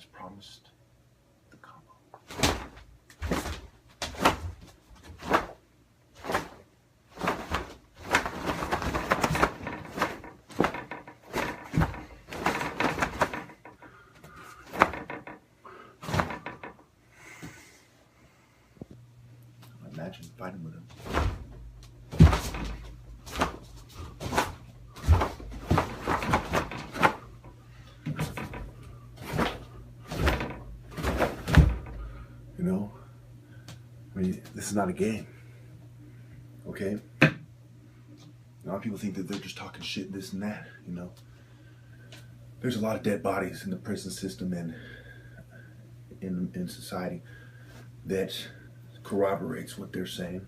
as promised, the combo. Imagine fighting with him. You know, I mean, this is not a game, okay? A lot of people think that they're just talking shit, this and that, you know? There's a lot of dead bodies in the prison system and in society that corroborates what they're saying.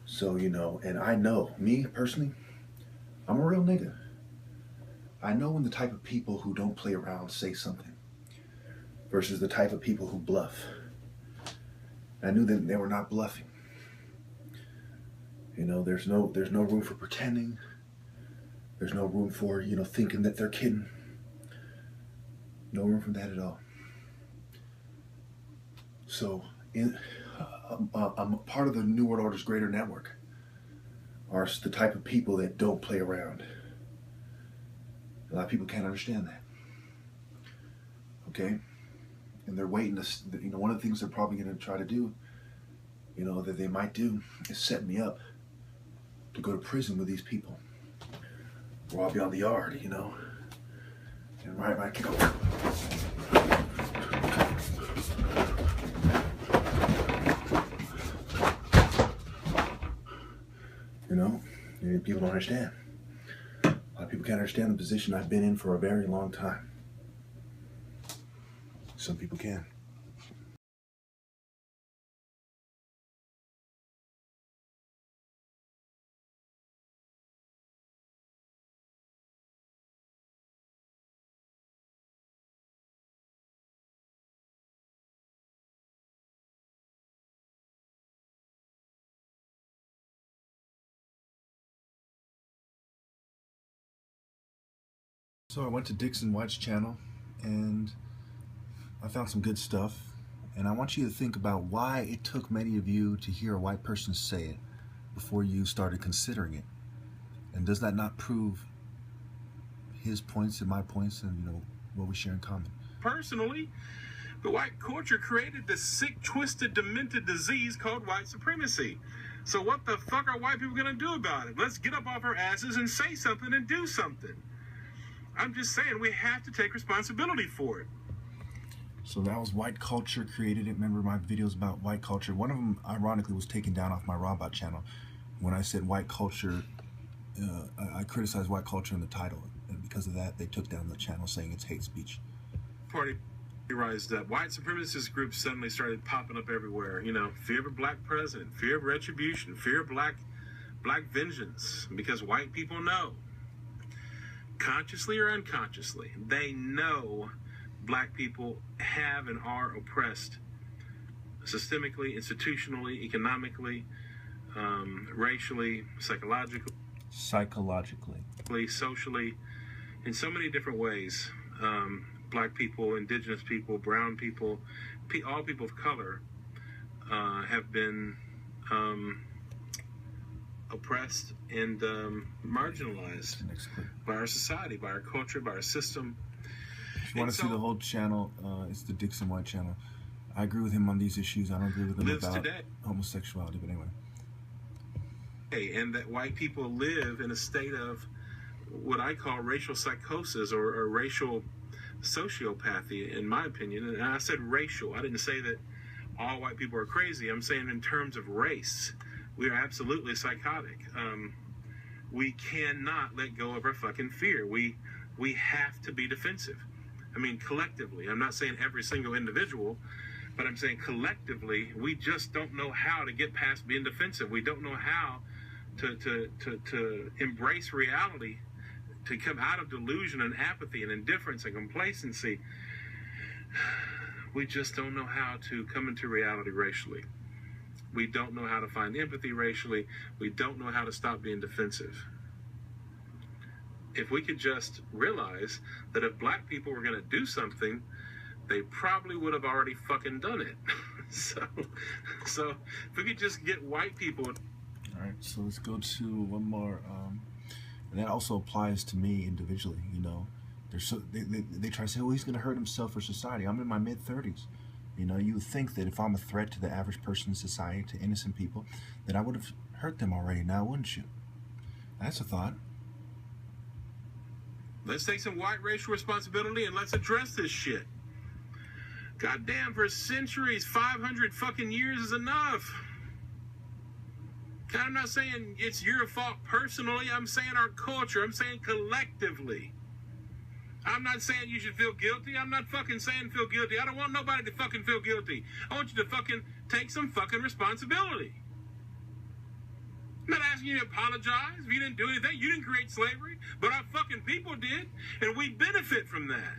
So, you know, and I know, me personally, I'm a real nigga. I know when the type of people who don't play around say something versus the type of people who bluff. I knew that they were not bluffing. You know, there's no room for pretending. There's no room for, you know, thinking that they're kidding. No room for that at all. So, I'm a part of the New World Order's greater network. Are the type of people that don't play around. A lot of people can't understand that. Okay? And they're waiting to, you know, one of the things they're probably going to try to do, you know, that they might do is set me up to go to prison with these people. Or I'll be on the yard, you know. And right, I can go. You know, people don't understand. A lot of people can't understand the position I've been in for a very long time. Some people can. So I went to Dixon White's channel and I found some good stuff, and I want you to think about why it took many of you to hear a white person say it before you started considering it. And does that not prove his points and my points and, you know, what we share in common? Personally, the white culture created this sick, twisted, demented disease called white supremacy. So what the fuck are white people gonna do about it? Let's get up off our asses and say something and do something. I'm just saying we have to take responsibility for it. So that was white culture created it. Remember my videos about white culture? One of them, ironically, was taken down off my Robot channel. When I said white culture, I criticized white culture in the title. And because of that, they took down the channel saying it's hate speech. Party rised up. White supremacist groups suddenly started popping up everywhere. You know, fear of a black president, fear of retribution, fear of black vengeance. Because white people know, consciously or unconsciously, they know black people have and are oppressed systemically, institutionally, economically, racially, psychologically, socially, in so many different ways. Black people, indigenous people, brown people, all people of color have been oppressed and marginalized by our society, by our culture, by our system. If you want to see the whole channel, it's the Dixon White channel. I agree with him on these issues. I don't agree with him about homosexuality, but anyway. And that white people live in a state of what I call racial psychosis or racial sociopathy, in my opinion. And I said racial. I didn't say that all white people are crazy. I'm saying in terms of race, we are absolutely psychotic. We cannot let go of our fucking fear. We have to be defensive. I mean, collectively. I'm not saying every single individual, but I'm saying collectively, we just don't know how to get past being defensive. We don't know how to embrace reality, to come out of delusion and apathy and indifference and complacency. We just don't know how to come into reality racially. We don't know how to find empathy racially. We don't know how to stop being defensive. If we could just realize that if black people were going to do something, they probably would have already fucking done it. So if we could just get white people. All right, so let's go to one more. And that also applies to me individually. You know, they try to say, "Oh, he's going to hurt himself or society." I'm in my mid-30s. You know, you would think that if I'm a threat to the average person in society, to innocent people, that I would have hurt them already now, wouldn't you? That's a thought. Let's take some white racial responsibility and let's address this shit. Goddamn, for centuries, 500 fucking years is enough. And I'm not saying it's your fault personally. I'm saying our culture. I'm saying collectively. I'm not saying you should feel guilty. I'm not fucking saying feel guilty. I don't want nobody to fucking feel guilty. I want you to fucking take some fucking responsibility. I'm not asking you to apologize if you didn't do anything. You didn't create slavery, but our fucking people did, and we benefit from that.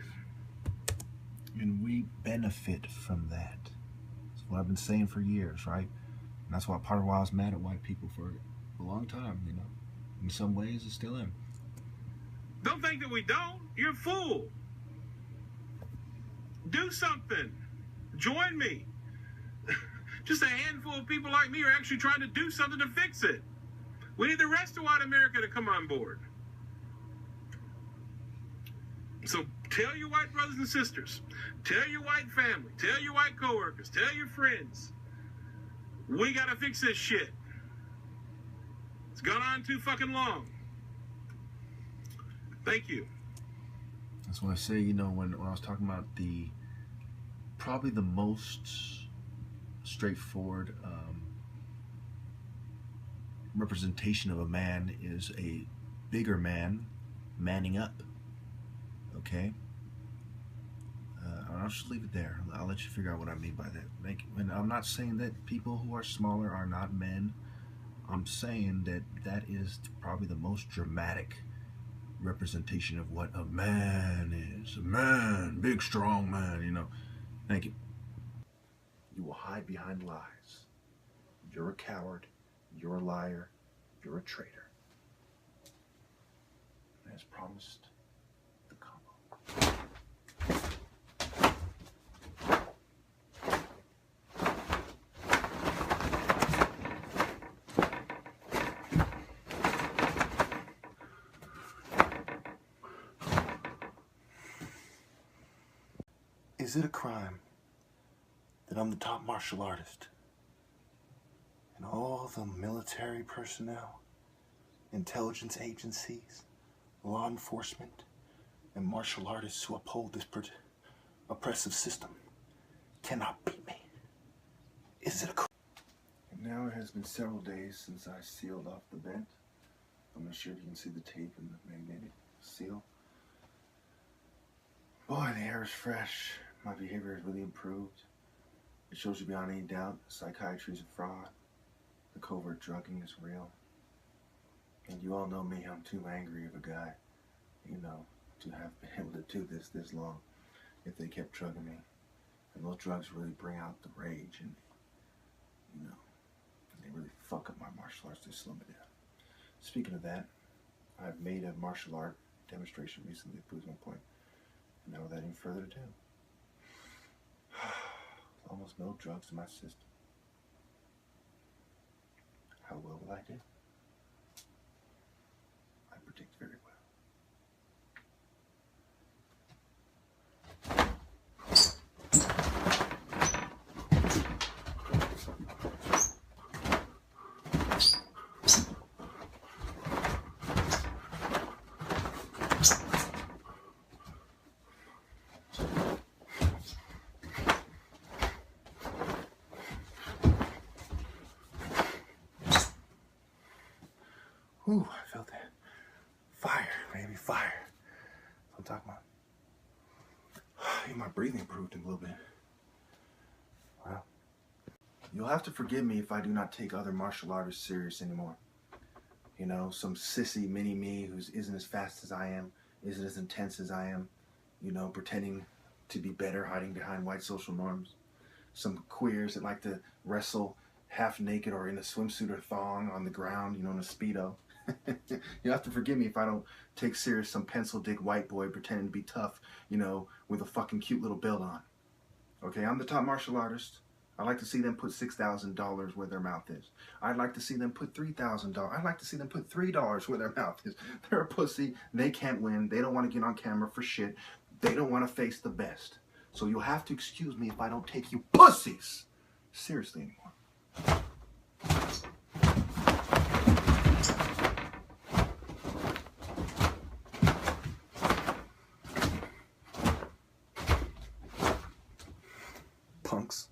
And we benefit from that. That's what I've been saying for years, right? And that's why part of why I was mad at white people for a long time, you know. In some ways, I still am. Don't think that we don't. You're a fool. Do something. Join me. Just a handful of people like me are actually trying to do something to fix it. We need the rest of white America to come on board. So tell your white brothers and sisters, tell your white family, tell your white coworkers, tell your friends, we gotta fix this shit. It's gone on too fucking long. Thank you. That's what I say, you know, when I was talking about probably the most straightforward representation of a man is a bigger man manning up. Okay? I'll just leave it there. I'll let you figure out what I mean by that. And I'm not saying that people who are smaller are not men. I'm saying that that is probably the most dramatic representation of what a man is. A man, big, strong man, you know. Thank you. You will hide behind lies. You're a coward. You're a liar. You're a traitor. As promised, the combo. Is it a crime that I'm the top martial artist and all the military personnel, intelligence agencies, law enforcement, and martial artists who uphold this oppressive system cannot beat me? Is it a crime? And now it has been several days since I sealed off the vent. I'm not sure if you can see the tape and the magnetic seal. Boy, the air is fresh. My behavior has really improved. It shows you beyond any doubt psychiatry is a fraud. The covert drugging is real. And you all know me, I'm too angry of a guy, you know, to have been able to do this long if they kept drugging me. And those drugs really bring out the rage and, you know, they really fuck up my martial arts, they slow me down. Speaking of that, I've made a martial art demonstration recently that proves my point. And now without any further ado, almost no drugs in my system. How well will I do? I predict very well. Ooh, I felt that. Fire, baby, fire. That's what I'm talking about. My breathing improved a little bit. Wow. You'll have to forgive me if I do not take other martial artists serious anymore. You know, some sissy mini-me who isn't as fast as I am, isn't as intense as I am, you know, pretending to be better, hiding behind white social norms. Some queers that like to wrestle half naked or in a swimsuit or thong on the ground, you know, in a Speedo. You have to forgive me if I don't take serious some pencil dick white boy pretending to be tough, you know, with a fucking cute little belt on. Okay, I'm the top martial artist. I like to see them put $6,000 where their mouth is. I'd like to see them put $3,000. I'd like to see them put $3 where their mouth is. They're a pussy. They can't win. They don't want to get on camera for shit. They don't want to face the best. So you'll have to excuse me if I don't take you pussies seriously anymore. Punks.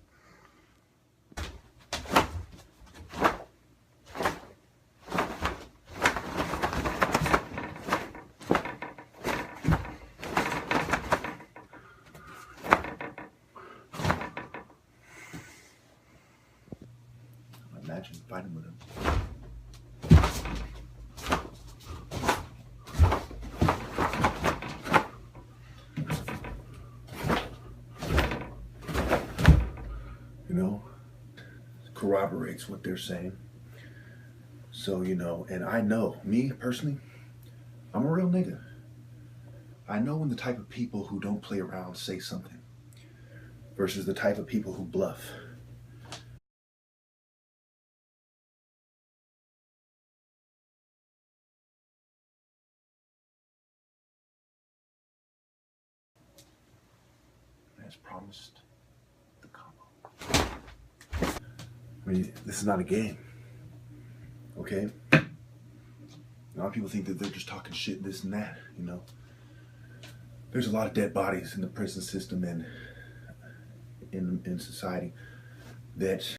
Imagine fighting with him. You know, corroborates what they're saying. So, you know, and I know, me personally, I'm a real nigga. I know when the type of people who don't play around say something versus the type of people who bluff. As promised, the combo. I mean, this is not a game, okay? A lot of people think that they're just talking shit, this and that, you know? There's a lot of dead bodies in the prison system and in society that